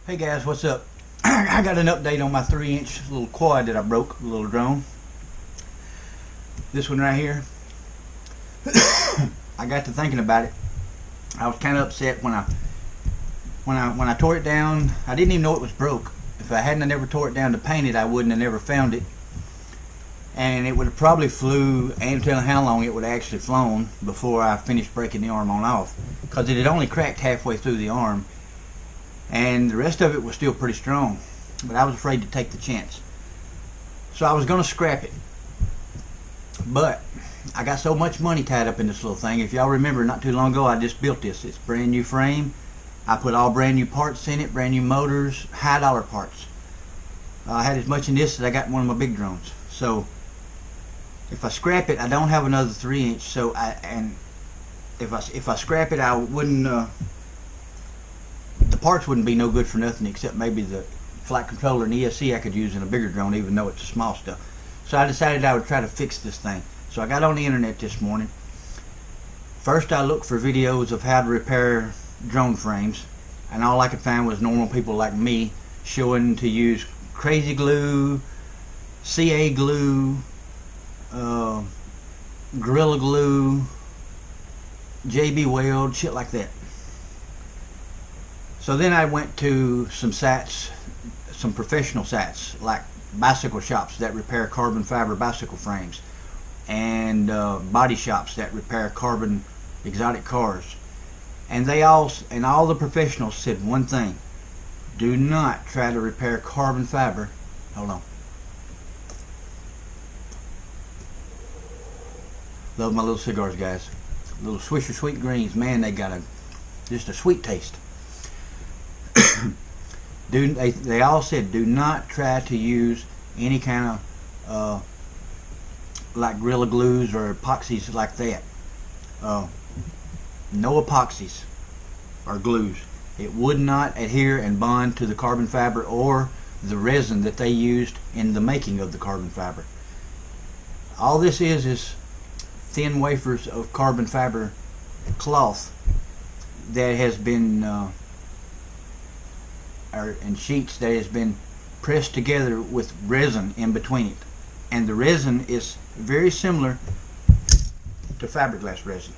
Hey guys, what's up? I got an update on my 3-inch little quad that I broke, the little drone. This one right here. I got to thinking about it. I was kind of upset when I tore it down. I didn't even know it was broke. If I hadn't never tore it down to paint it, I wouldn't have never found it. And it would have probably flew, I ain't telling how long it would have actually flown before I finished breaking the arm on off, because it had only cracked halfway through the arm, and the rest of it was still pretty strong. But I was afraid to take the chance, so I was going to scrap it. But I got so much money tied up in this little thing. If y'all remember, not too long ago I just built this. It's brand new frame. I put all brand new parts in it, brand new motors, high dollar parts. I had as much in this as I got in one of my big drones. So if I scrap it, I don't have another 3-inch. So if I scrap it, I wouldn't. The parts wouldn't be no good for nothing except maybe the flight controller and ESC I could use in a bigger drone, even though it's small stuff. So I decided I would try to fix this thing. So I got on the internet this morning. First I looked for videos of how to repair drone frames, and all I could find was normal people like me showing to use crazy glue, CA glue, Gorilla Glue, JB Weld, shit like that. So then I went to some sites, some professional sites like bicycle shops that repair carbon fiber bicycle frames, and body shops that repair carbon exotic cars. And all the professionals said one thing: do not try to repair carbon fiber. Hold on. Love my little cigars, guys. Little Swisher Sweet Greens, man, they got just a sweet taste. They all said do not try to use any kind of like Gorilla Glues or epoxies like that. No epoxies or glues. It would not adhere and bond to the carbon fiber or the resin that they used in the making of the carbon fiber. All this is thin wafers of carbon fiber cloth that has been and sheets that has been pressed together with resin in between it, and the resin is very similar to fiberglass resin.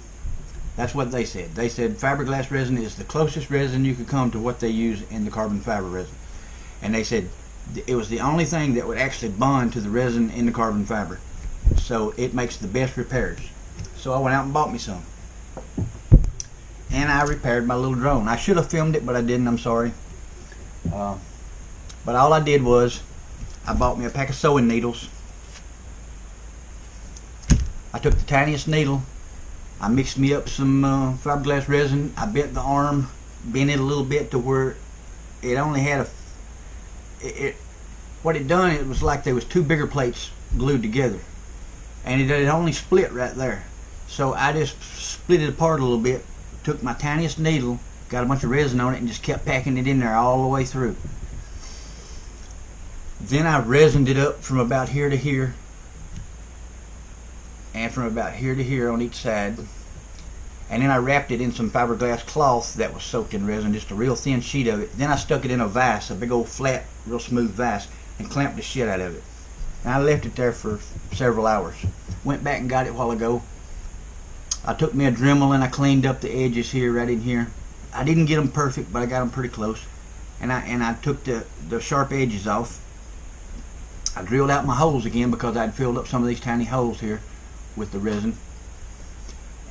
That's what they said. They said fiberglass resin is the closest resin you could come to what they use in the carbon fiber resin, and they said it was the only thing that would actually bond to the resin in the carbon fiber, so it makes the best repairs. So I went out and bought me some, and I repaired my little drone. I should have filmed it, but I didn't. I'm sorry. But all I did was I bought me a pack of sewing needles. I took the tiniest needle, I mixed me up some fiberglass resin, I bent the arm, bent it a little bit to where it only had what it done, it was like there was two bigger plates glued together, and it only split right there. So I just split it apart a little bit, took my tiniest needle, got a bunch of resin on it, and just kept packing it in there all the way through. Then I resined it up from about here to here, and from about here to here on each side, and then I wrapped it in some fiberglass cloth that was soaked in resin, just a real thin sheet of it. Then I stuck it in a vise, a big old flat, real smooth vise, and clamped the shit out of it. And I left it there for several hours. Went back and got it a while ago. I took me a Dremel and I cleaned up the edges here, right in here. I didn't get them perfect, but I got them pretty close. And I took the sharp edges off. I drilled out my holes again because I'd filled up some of these tiny holes here with the resin.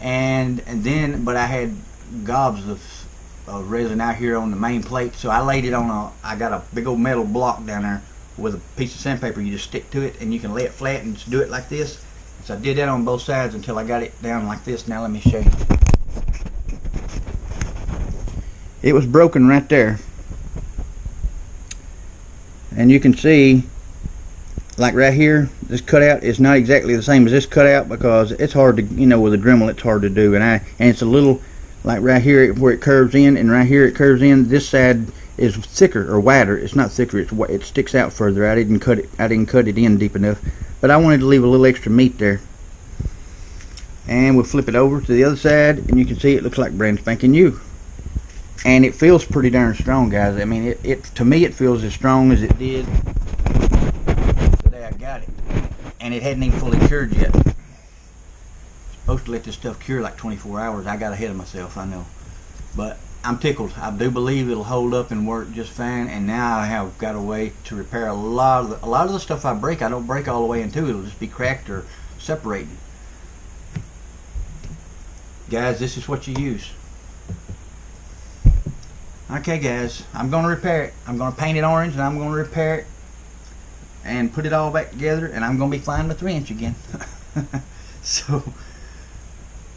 And then, but I had gobs of resin out here on the main plate, so I laid it on I got a big old metal block down there with a piece of sandpaper. You just stick to it and you can lay it flat and just do it like this. So I did that on both sides until I got it down like this. Now let me show you. It was broken right there, and you can see, like right here, this cutout is not exactly the same as this cutout because it's hard to, you know, with a Dremel it's hard to do, and it's a little, like right here where it curves in, and right here it curves in. This side is thicker or wider. It's not thicker. It sticks out further. I didn't cut it in deep enough, but I wanted to leave a little extra meat there. And we'll flip it over to the other side, and you can see it looks like brand spanking new. and it feels pretty darn strong, guys. I mean, it to me it feels as strong as it did the day I got it, and it hadn't even fully cured yet. Supposed to let this stuff cure like 24 hours. I got ahead of myself, I know, but I'm tickled. I do believe it'll hold up and work just fine, and now I have got a way to repair a lot of the stuff I break. I don't break all the way into it. It'll just be cracked or separated. Guys, this is what you use. Okay, guys, I'm going to repair it. I'm going to paint it orange, and I'm going to repair it and put it all back together, and I'm going to be flying the 3-inch again. So,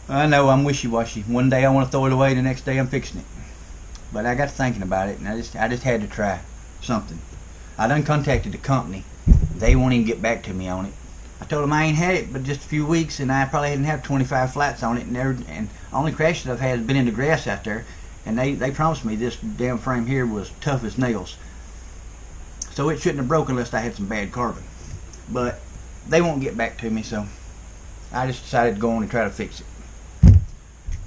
I know I'm wishy-washy. One day I want to throw it away, the next day I'm fixing it. But I got to thinking about it, and I just had to try something. I done contacted the company. They won't even get back to me on it. I told them I ain't had it but just a few weeks, and I probably hadn't had 25 flats on it, and only crashes I've had has been in the grass out there. And they promised me this damn frame here was tough as nails. So it shouldn't have broken unless I had some bad carbon. But they won't get back to me, so I just decided to go on and try to fix it.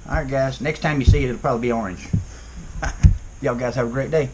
Alright guys, next time you see it, it'll probably be orange. Y'all guys have a great day.